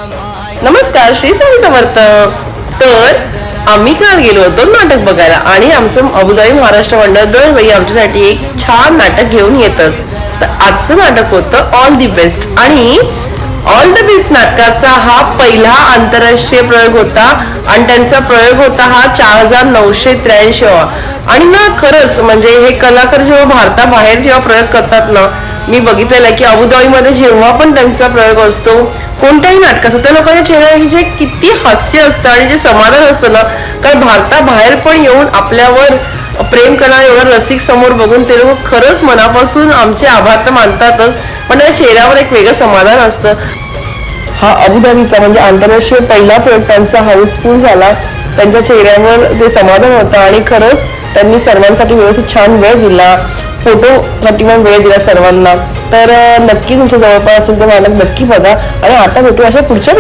नमस्कार, श्री स्वामी समर्थ. तर आम्ही काल गेलो होतो नाटक बघायला आणि आमचं अबुधाबी महाराष्ट्र मंडळ दरवेळी आमच्यासाठी एक छान नाटक घेऊन येतच. तर आजचं नाटक होतं ऑल दी बेस्ट आणि ऑल द बेस्ट नाटकाचा हा पहिला आंतरराष्ट्रीय प्रयोग होता आणि त्यांचा प्रयोग होता हा 4983 आणि ना खरंच म्हणजे हे कलाकार जेव्हा भारताबाहेर जेव्हा प्रयोग करतात ना, मी बघितलेलं आहे की अबुधाबीमध्ये जेव्हा पण त्यांचा प्रयोग असतो कोणत्याही नाटकाचा त्या लोकांच्या चेहऱ्यावर जे किती हास्य असतं आणि जे समाधान असतं ना, कारण भारताबाहेर पण येऊन आपल्यावर प्रेम करणारे एवढं रसिक समोर बघून ते लोक खरंच मनापासून आमचे आभार तर मानतातच, पण त्या चेहऱ्यावर एक वेगळं समाधान असतं. हा अबुधाबीचा म्हणजे आंतरराष्ट्रीय पहिला प्रयोग त्यांचा हाऊसफुल झाला. त्यांच्या चेहऱ्यावर ते समाधान होतं आणि खरंच त्यांनी सर्वांसाठी व्यवस्थित छान वेळ दिला, फोटोसाठी पण वेळ दिला सर्वांना. तर नक्की तुमच्या जवळपास असेल तर मला नक्की बघा आणि आता भेटू अशा पुढच्या